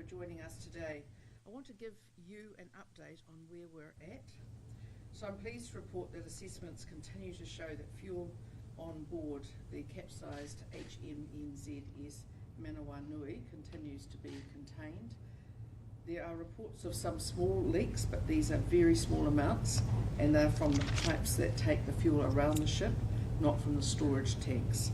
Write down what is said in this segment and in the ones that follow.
for joining us today. I want to give you an update on where we're at. So I'm pleased to report that assessments continue to show that fuel on board the capsized HMNZS Manawanui continues to be contained. There are reports of some small leaks, but these are very small amounts, and they're from the pipes that take the fuel around the ship, not from the storage tanks.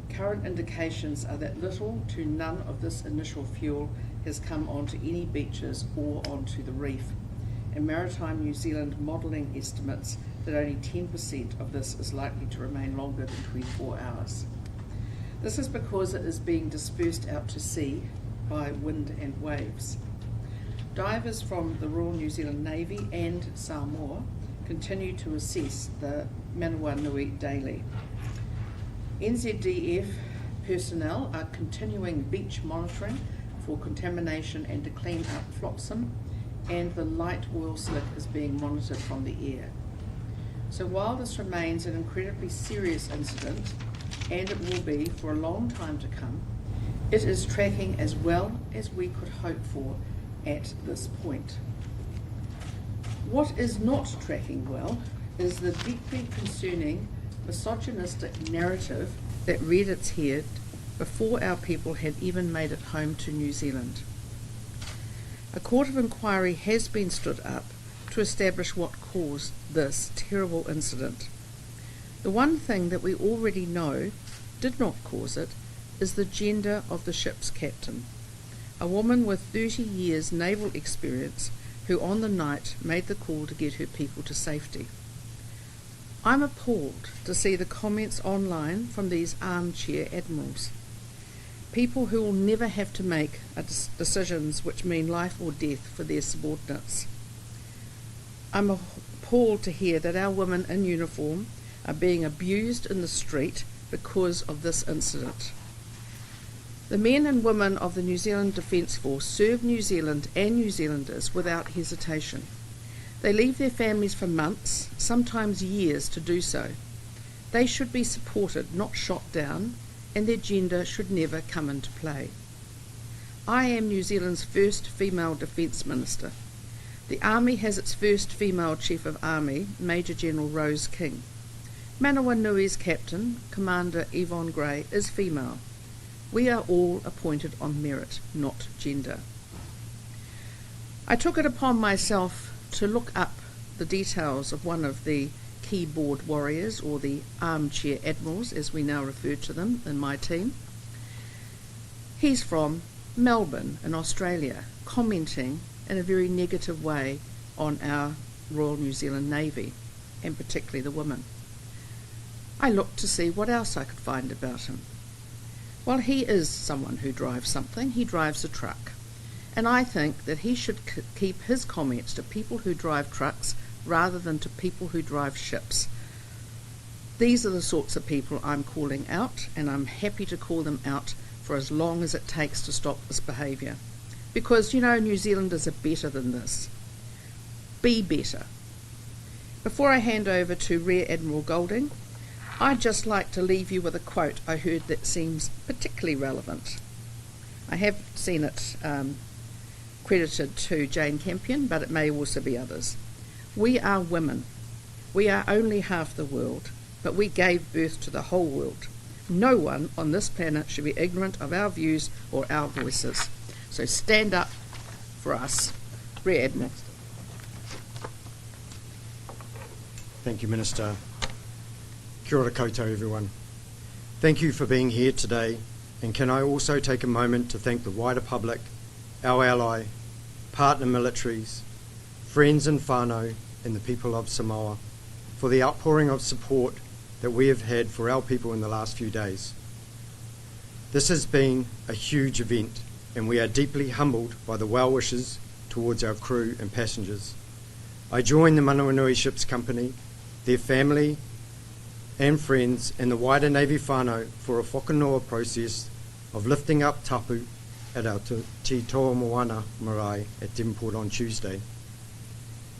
Current indications are that little to none of this initial fuel has come onto any beaches or onto the reef, and Maritime New Zealand modelling estimates that only 10% of this is likely to remain longer than 24 hours. This is because it is being dispersed out to sea by wind and waves. Divers from the Royal New Zealand Navy and Samoa continue to assess the Manawanui daily. NZDF personnel are continuing beach monitoring for contamination and to clean up flotsam, and the light oil slick is being monitored from the air. So while this remains an incredibly serious incident, and it will be for a long time to come, it is tracking as well as we could hope for at this point. What is not tracking well is the deeply concerning misogynistic narrative that reared its head before our people had even made it home to New Zealand. A court of inquiry has been stood up to establish what caused this terrible incident. The one thing that we already know did not cause it is the gender of the ship's captain, a woman with 30 years naval experience who on the night made the call to get her people to safety. I'm appalled to see the comments online from these armchair admirals, people who will never have to make decisions which mean life or death for their subordinates. I'm appalled to hear that our women in uniform are being abused in the street because of this incident. The men and women of the New Zealand Defence Force serve New Zealand and New Zealanders without hesitation. They leave their families for months, sometimes years, to do so. They should be supported, not shot down, and their gender should never come into play. I am New Zealand's first female Defence Minister. The Army has its first female Chief of Army, Major General Rose King. Manawanui's captain, Commander Yvonne Gray, is female. We are all appointed on merit, not gender. I took it upon myself to look up the details of one of the keyboard warriors, or the armchair admirals as we now refer to them in my team. He's from Melbourne in Australia, commenting in a very negative way on our Royal New Zealand Navy, and particularly the women. I looked to see what else I could find about him. Well, he is someone who drives something. He drives a truck. And I think that he should keep his comments to people who drive trucks rather than to people who drive ships. These are the sorts of people I'm calling out, and I'm happy to call them out for as long as it takes to stop this behaviour. Because, you know, New Zealanders are better than this. Be better. Before I hand over to Rear Admiral Golding, I'd just like to leave you with a quote I heard that seems particularly relevant. I have seen it credited to Jane Campion, but it may also be others. We are women. We are only half the world, but we gave birth to the whole world. No one on this planet should be ignorant of our views or our voices. So stand up for us. Rear Admiral. Thank you, Minister. Kia ora koutou, everyone. Thank you for being here today, and can I also take a moment to thank the wider public, our ally, partner militaries, friends and whānau, and the people of Samoa for the outpouring of support that we have had for our people in the last few days. This has been a huge event, and we are deeply humbled by the well wishes towards our crew and passengers. I join the Manawanui Ships Company, their family and friends, and the wider Navy whānau for a whakanoa process of lifting up tapu at our Te Toa Moana marae at Devonport on Tuesday.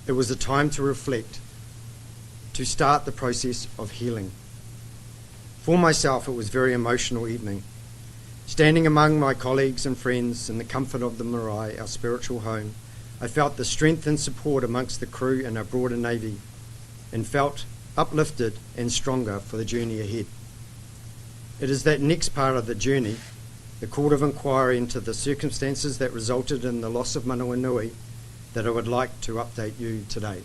It was a time to reflect, to start the process of healing. For myself, it was a very emotional evening. Standing among my colleagues and friends in the comfort of the marae, our spiritual home, I felt the strength and support amongst the crew and our broader Navy, and felt uplifted and stronger for the journey ahead. It is that next part of the journey, the court of inquiry into the circumstances that resulted in the loss of Manawanui, that I would like to update you today.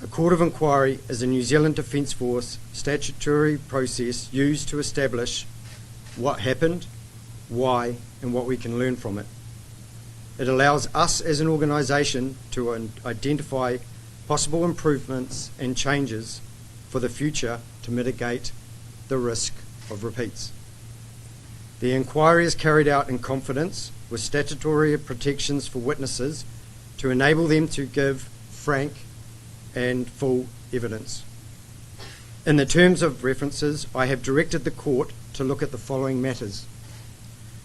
A court of inquiry is a New Zealand Defence Force statutory process used to establish what happened, why, and what we can learn from it. It allows us as an organisation to identify possible improvements and changes for the future to mitigate the risk of repeats. The inquiry is carried out in confidence with statutory protections for witnesses to enable them to give frank and full evidence. In the terms of references, I have directed the court to look at the following matters: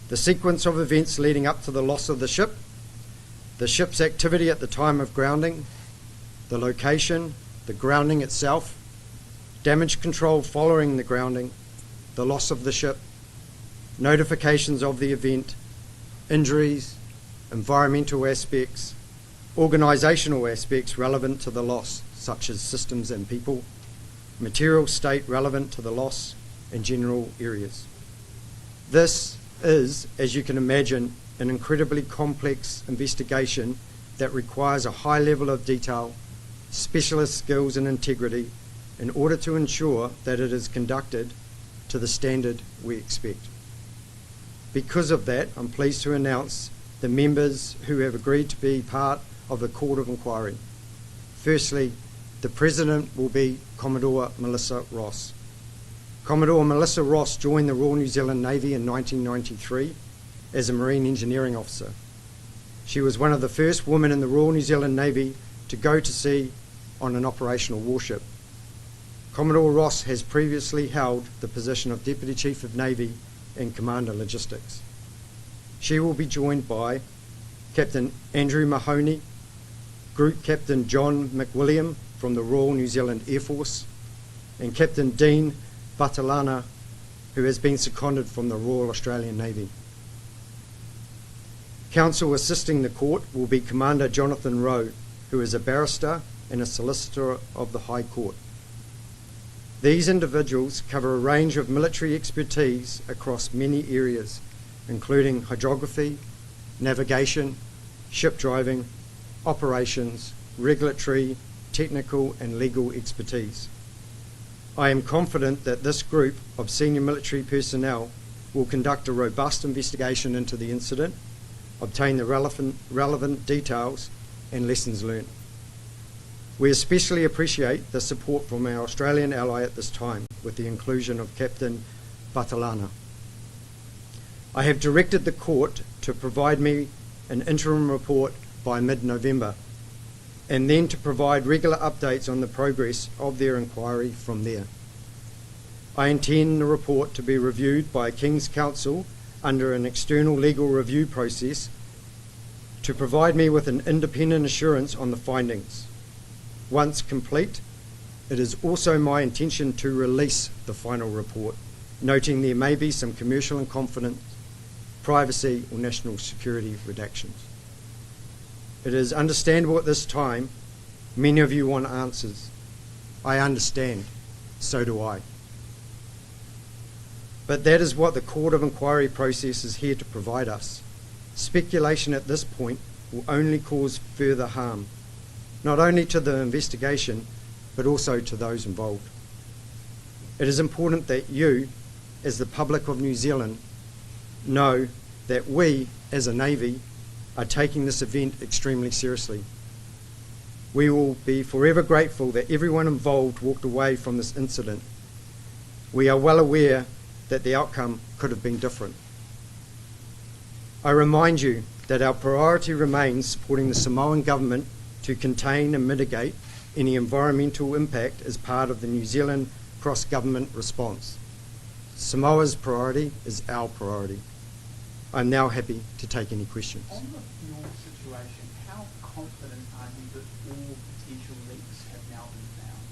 the sequence of events leading up to the loss of the ship's activity at the time of grounding, the location, the grounding itself, damage control following the grounding, the loss of the ship, notifications of the event, injuries, environmental aspects, organisational aspects relevant to the loss, such as systems and people, material state relevant to the loss, and general areas. This is, as you can imagine, an incredibly complex investigation that requires a high level of detail, specialist skills and integrity in order to ensure that it is conducted to the standard we expect. Because of that, I'm pleased to announce the members who have agreed to be part of the Court of Inquiry. Firstly, the President will be Commodore Melissa Ross. Commodore Melissa Ross joined the Royal New Zealand Navy in 1993 as a Marine Engineering Officer. She was one of the first women in the Royal New Zealand Navy to go to sea on an operational warship. Commodore Ross has previously held the position of Deputy Chief of Navy and Commander Logistics. She will be joined by Captain Andrew Mahoney, Group Captain John McWilliam from the Royal New Zealand Air Force, and Captain Dean Batalana, who has been seconded from the Royal Australian Navy. Counsel assisting the court will be Commander Jonathan Rowe, who is a barrister and a solicitor of the High Court. These individuals cover a range of military expertise across many areas, including hydrography, navigation, ship driving, operations, regulatory, technical and legal expertise. I am confident that this group of senior military personnel will conduct a robust investigation into the incident, obtain the relevant details and lessons learned. We especially appreciate the support from our Australian ally at this time, with the inclusion of Captain Batalana. I have directed the court to provide me an interim report by mid-November, and then to provide regular updates on the progress of their inquiry from there. I intend the report to be reviewed by King's Counsel under an external legal review process to provide me with an independent assurance on the findings. Once complete, it is also my intention to release the final report, noting there may be some commercial and confidence, privacy or national security redactions. It is understandable at this time, many of you want answers. I understand, so do I. But that is what the Court of Inquiry process is here to provide us. Speculation at this point will only cause further harm, not only to the investigation, but also to those involved. It is important that you, as the public of New Zealand, know that we, as a Navy, are taking this event extremely seriously. We will be forever grateful that everyone involved walked away from this incident. We are well aware that the outcome could have been different. I remind you that our priority remains supporting the Samoan government to contain and mitigate any environmental impact as part of the New Zealand cross-government response. Samoa's priority is our priority. I'm now happy to take any questions. On the fuel situation, how confident are you that all potential leaks have now been found?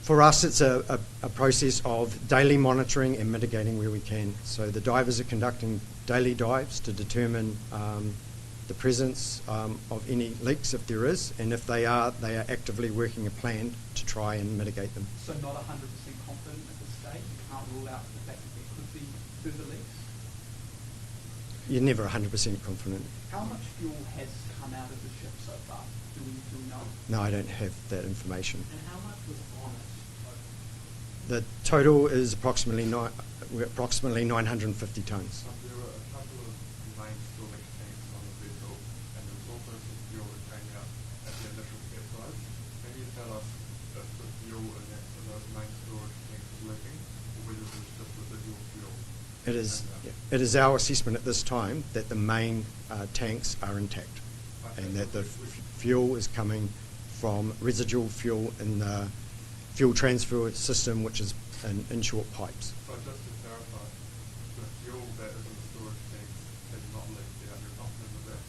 For us, it's a process of daily monitoring and mitigating where we can. So the divers are conducting daily dives to determine the presence of any leaks if there is, and if they are actively working a plan to try and mitigate them. So not 100% confident at this stage? You can't rule out the fact that there could be further leaks? You're never 100% confident. How much fuel has come out of the ship so far? Do we know? No, I don't have that information. And how much was on it? The total is approximately 950 tonnes. There were a couple of main storage tanks on the vessel, and there was also some fuel that came out at the initial capsize. Can you tell us if the fuel in those main storage tanks is leaking, or whether there's just residual fuel? It is our assessment at this time that the main tanks are intact, and that the fuel is coming from residual fuel in the fuel transfer system, which is in short pipes. So just to clarify, the fuel that is in the storage tanks has not leaked out. You're confident of that?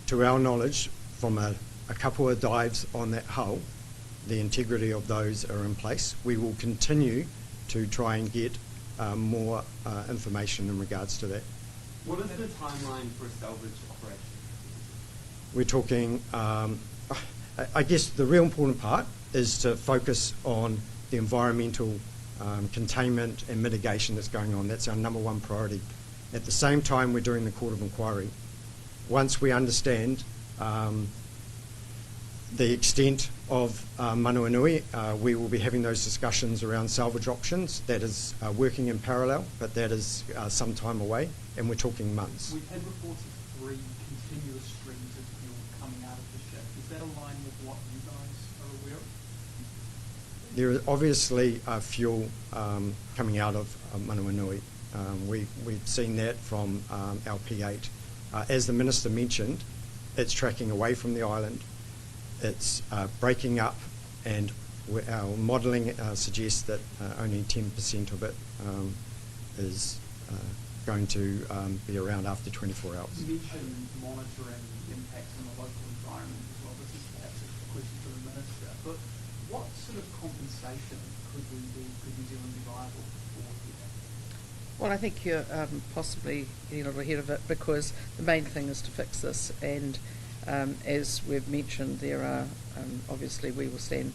To our knowledge, from a couple of dives on that hull, the integrity of those are in place. We will continue to try and get more information in regards to that. What is the timeline for a salvage operation? We're talking, I guess the real important part is to focus on the environmental containment and mitigation that's going on. That's our number one priority. At the same time, we're doing the court of inquiry. Once we understand the extent of Manawanui, we will be having those discussions around salvage options. That is working in parallel, but that is some time away, and we're talking months. We've had reports of 3 continuous streams of fuel coming out of the ship. Does that align with what you guys are aware of? There is obviously fuel coming out of Manawanui. We've seen that from our P8. As the Minister mentioned, it's tracking away from the island. It's breaking up, and our modelling suggests that only 10% of it is going to be around after 24 hours. You mentioned monitoring the impacts on the local environment as well. This is perhaps a question for the Minister, but what sort of compensation could New Zealand be liable for here? Well, I think you're possibly getting a little ahead of it, because the main thing is to fix this, and as we've mentioned, there are obviously we will stand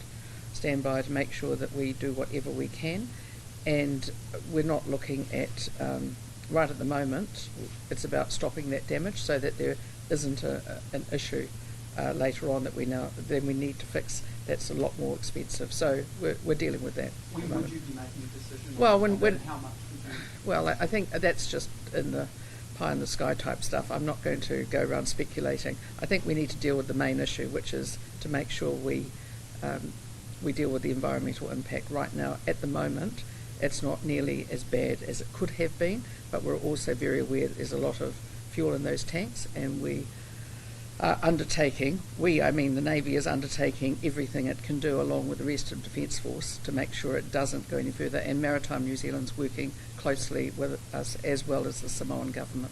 by to make sure that we do whatever we can, and we're not looking at right at the moment. It's about stopping that damage so that there isn't an issue later on that we need to fix. That's a lot more expensive. So we're dealing with that. When would you be making a decision? Well, on when how much would you? Well, I think that's just in the pie in the sky type stuff. I'm not going to go around speculating. I think we need to deal with the main issue, which is to make sure we deal with the environmental impact. Right now, at the moment, it's not nearly as bad as it could have been, but we're also very aware that there's a lot of fuel in those tanks, and we are undertaking, the Navy is undertaking everything it can do along with the rest of Defence Force to make sure it doesn't go any further, and Maritime New Zealand's working closely with us as well as the Samoan government.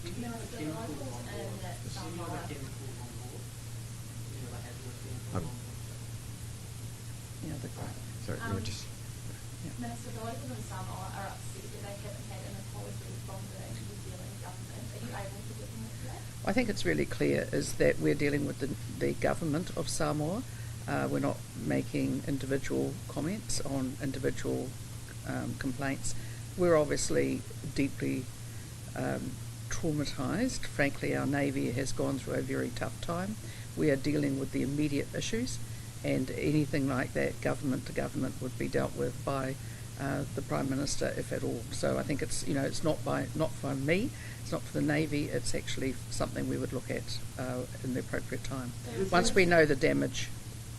Sorry, you were just... Minister, the locals in Samoa are upset that they haven't had an apology from the New Zealand government. Are you able to get them into that? I think it's really clear is that we're dealing with the government of Samoa. We're not making individual comments on individual complaints. We're obviously deeply traumatised. Frankly, our Navy has gone through a very tough time. We are dealing with the immediate issues, and anything like that, government to government, would be dealt with by the Prime Minister, if at all. So I think it's not for me, it's not for the Navy. It's actually something we would look at in the appropriate time once we know the damage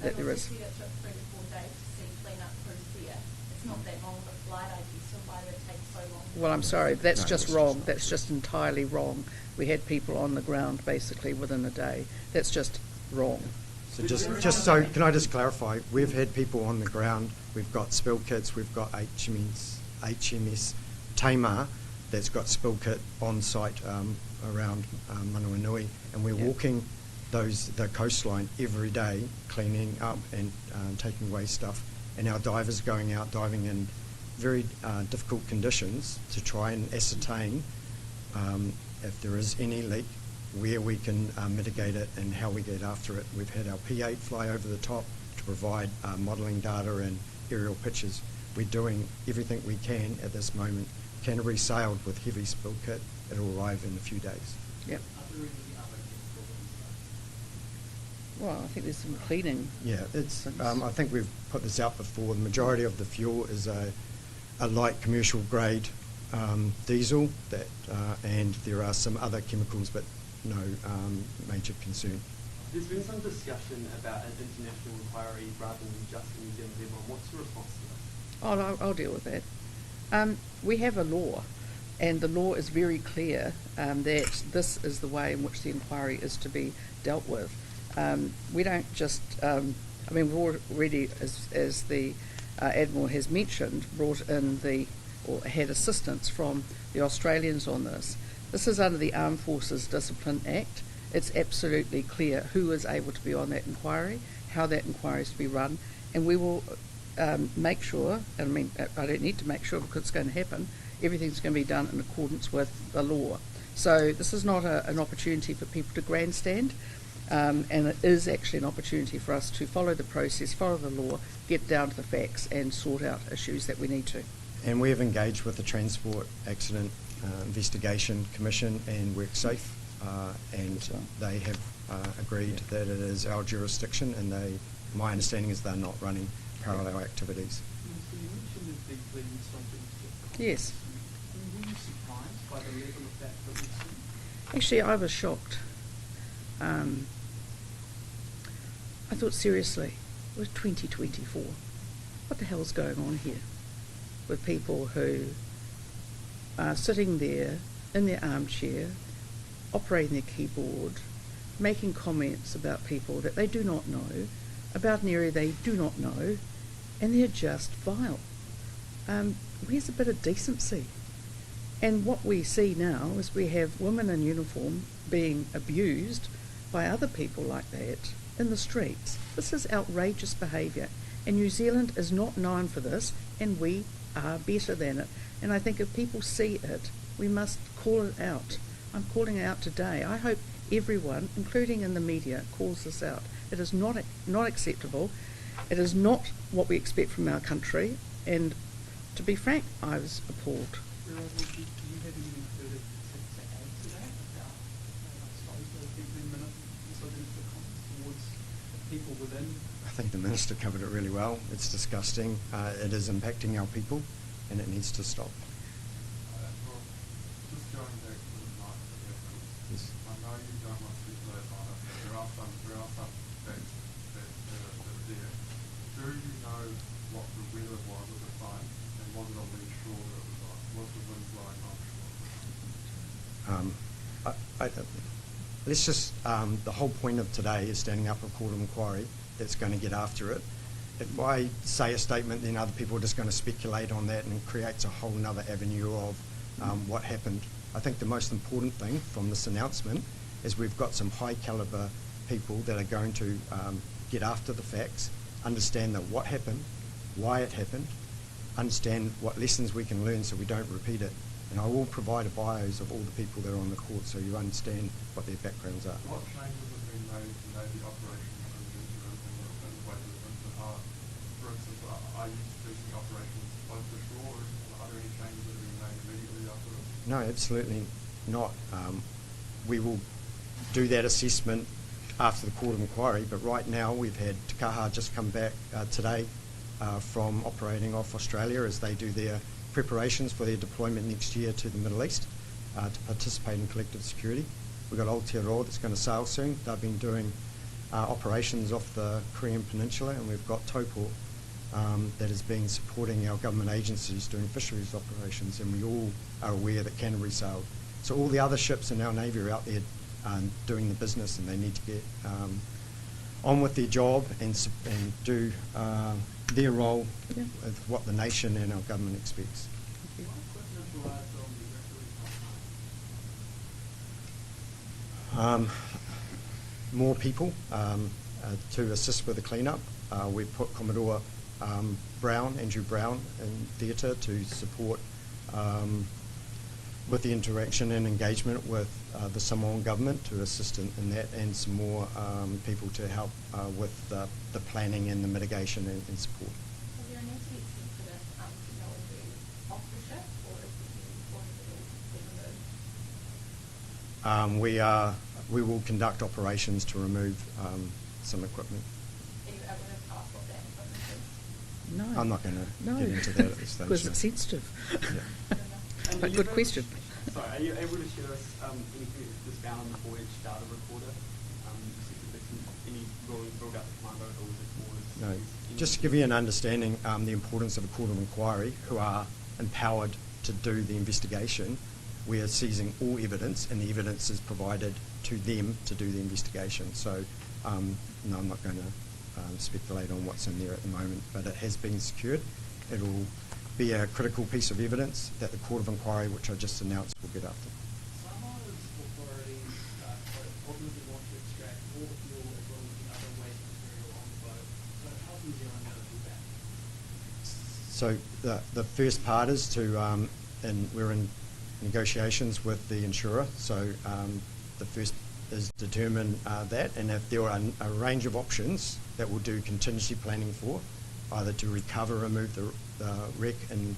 that there is. It took 3 to 4 days to see clean-up crews there. It's not that long of a flight, I guess, so why did it take so long? Well, I'm sorry, that's No, just that's wrong. just- That's just entirely wrong. We had people on the ground basically within a day. That's just wrong. So so can I just clarify? We've had people on the ground. We've got spill kits. We've got HMS Tamar that's got spill kit on site around Manawanui, and we're walking the coastline every day, cleaning up and taking away stuff and our divers going out diving in very difficult conditions to try and ascertain if there is any leak, where we can mitigate it and how we get after it. We've had our P8 fly over the top to provide modelling data and aerial pictures. We're doing everything we can at this moment. Canterbury sailed with heavy spill kit. It'll arrive in a few days. Yep. Are there any other chemicals? Well, I think there's some cleaning. Yeah, it's. I think we've put this out before. The majority of the fuel is a light commercial grade diesel, that, and there are some other chemicals, but no major concern. There's been some discussion about an international inquiry rather than just a New Zealand level. What's your response to that? Oh, I'll deal with that. We have a law, and the law is very clear that this is the way in which the inquiry is to be dealt with. We don't just, we've already, as the Admiral has mentioned, brought in or had assistance from the Australians on this. This is under the Armed Forces Discipline Act. It's absolutely clear who is able to be on that inquiry, how that inquiry is to be run, and we will make sure, I don't need to make sure because it's going to happen, everything's going to be done in accordance with the law. So this is not an opportunity for people to grandstand, and it is actually an opportunity for us to follow the process, follow the law, get down to the facts and sort out issues that we need to. And we have engaged with the Transport Accident Investigation Commission and WorkSafe, and they have agreed that it is our jurisdiction, and my understanding is they're not running parallel activities. So you mentioned the deeply insulting. Yes. Were you surprised by the level of that we've seen? Actually, I was shocked. I thought, seriously, it was 2024. What the hell's going on here with people who are sitting there in their armchair, operating their keyboard, making comments about people that they do not know, about an area they do not know, and they're just vile. Where's a bit of decency? And what we see now is we have women in uniform being abused by other people like that in the streets. This is outrageous behaviour, and New Zealand is not known for this, and we are better than it. And I think if people see it, we must call it out. I'm calling it out today. I hope everyone, including in the media, calls this out. It is not acceptable. It is not what we expect from our country, and to be frank, I was appalled. Do you have anything further to add to that about, I suppose, those deeply misogynistic comments towards people within? I think the Minister covered it really well. It's disgusting. It is impacting our people, and it needs to stop. Well, just going back to the night of the April, Yes. I know you don't want to speculate on it, but there are some facts that are there. Do you know what the weather was at the time, and was it on the shore that it was on? Was the wind blowing offshore? Let's just, the whole point of today is standing up a court of inquiry that's going to get after it. If I say a statement, then other people are just going to speculate on that, and it creates a whole other avenue of what happened. I think the most important thing from this announcement is we've got some high calibre people that are going to get after the facts, understand that what happened, why it happened, understand what lessons we can learn so we don't repeat it. And I will provide a bios of all the people that are on the court so you understand what their backgrounds are. What changes have been made to Navy operations in the interim in the wake of the incident? For instance, are you ceasing operations close to shore, or are there any changes that have been made immediately after this? No, absolutely not. We will do that assessment after the court of inquiry, but right now we've had Te Kaha just come back today from operating off Australia as they do their preparations for their deployment next year to the Middle East to participate in collective security. We've got Aotearoa that's going to sail soon. They've been doing operations off the Korean Peninsula, and we've got Taupo that has been supporting our government agencies doing fisheries operations, and we all are aware that Canterbury sailed. So all the other ships in our Navy are out there doing the business, and they need to get on with their job and do their role with what the nation and our government expects. More people to assist with the cleanup. We've put Commodore Andrew Brown in theatre to support with the interaction and engagement with the Samoan government to assist in that, and some more people to help with the planning and the mitigation and support. Is there a need to be sensitive to know if you're off the ship, or is it or has it all been removed? We will conduct operations to remove some equipment. Are you able to tell us what that equipment is? No. I'm not going No. to get into that at this stage. Because no. it's sensitive. Yeah. And But are you good able- question. Sorry, are you able to share us anything that was found on the Voage data recorder? You said that there's any rule about the commando, or was it more? No, any- just to give you an understanding, the importance of a court of inquiry, who are empowered to do the investigation. We are seizing all evidence, and the evidence is provided to them to do the investigation. So, no, I'm not going to speculate on what's in there at the moment, but it has been secured. It will be a critical piece of evidence that the court of inquiry, which I just announced, will get after. Samoa's authorities ultimately want to extract more fuel as well as the other waste material on the boat. So how's New Zealand going to do that? So the first part is to, and we're in negotiations with the insurer. So the first is determine that, and if there are a range of options that we'll do contingency planning for, either to recover, remove the wreck in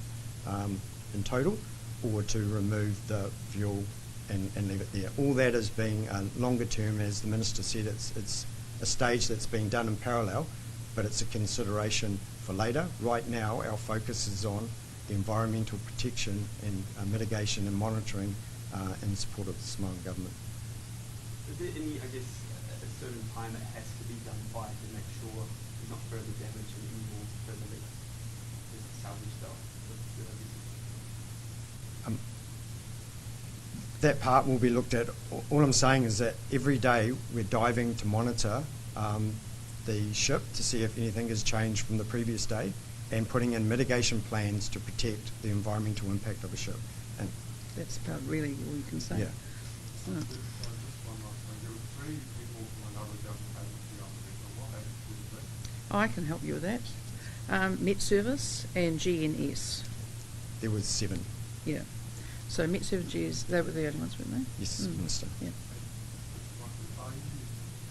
total, or to remove the fuel and leave it there. All that is being longer term, as the Minister said. It's a stage that's being done in parallel, but it's a consideration for later. Right now, our focus is on the environmental protection and mitigation and monitoring in support of the Samoan government. Is there any, I guess, a certain time it has to be done by to make sure there's not further damage and any more further leaks? Is it salvage stuff? That part will be looked at. All I'm saying is that every day we're diving to monitor the ship to see if anything has changed from the previous day, and putting in mitigation plans to protect the environmental impact of a ship. And That's about really all you can say. yeah. Just one last thing. There were 3 people from another government agency on the vessel. What agency was that? Oh, I can help you with that. Met Service and GNS. There was 7. Yeah. So Met Service, GNS, they were the only ones, weren't they? Yes, Mm. Minister. Yeah. Are you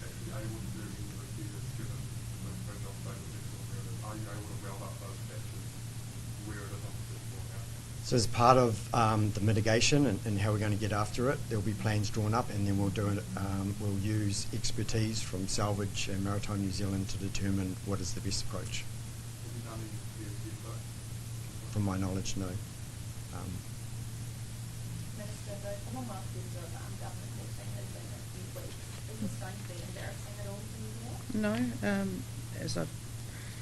actually able to do any repairs given the pressure of those vessels? Are you able to weld up those patches where it is on the vessel now? So as part of the mitigation and how we're going to get after it, there will be plans drawn up, and then we'll do it. We'll use expertise from Salvage and Maritime New Zealand to determine what is the best approach. Have you done any repairs yet, though? From my knowledge, no. Minister, the Commonwealth is of government meeting is in a few weeks. Is this going to be embarrassing at all for New Zealand? No, as I've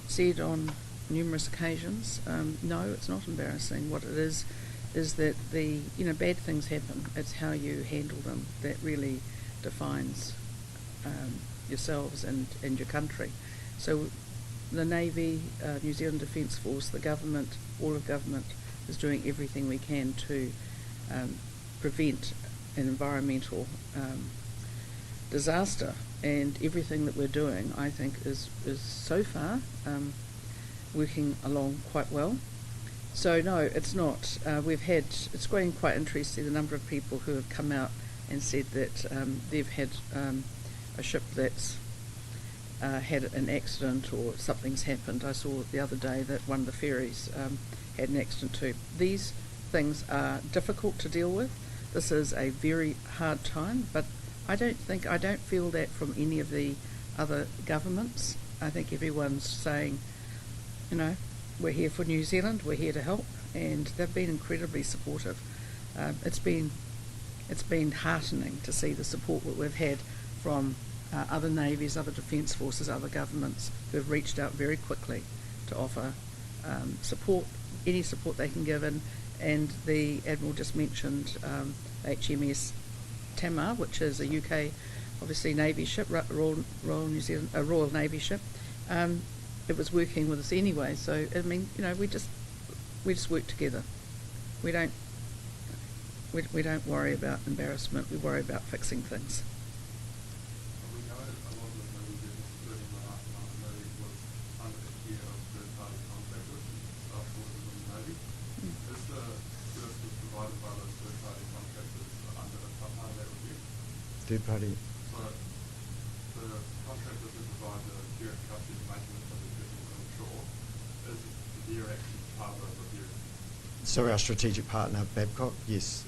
said on numerous occasions, no, it's not embarrassing. What it is that bad things happen. It's how you handle them that really defines yourselves and your country. So the Navy, New Zealand Defence Force, the government, all of government is doing everything we can to prevent an environmental disaster, and everything that we're doing, I think, is so far working along quite well. So no, it's not. It's been quite interesting, the number of people who have come out and said that they've had a ship that's had an accident or something's happened. I saw the other day that one of the ferries had an accident too. These things are difficult to deal with. This is a very hard time, but I don't feel that from any of the other governments. I think everyone's saying, we're here for New Zealand, we're here to help, and they've been incredibly supportive. It's been heartening to see the support that we've had from other navies, other defence forces, other governments who have reached out very quickly to offer support, any support they can give in. And the Admiral just mentioned HMS Tamar, which is a UK, obviously, Navy ship, Royal Navy ship. It was working with us anyway, so I mean, we just work together. We don't worry about embarrassment. We worry about fixing things. We know a lot of the mitigation, including the last one, was under the care of third party third party. So the contractor who provides the care and custody and maintenance of the vessel on shore, is there actually part of the review? So our strategic partner, Babcock, yes,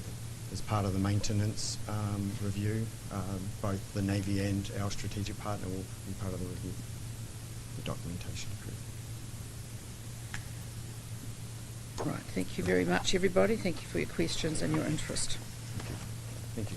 as part of the maintenance review, both the Navy and our strategic partner will be part of the review, the documentation crew. Right, thank you very much, everybody. Thank you for your questions and your interest. Thank you.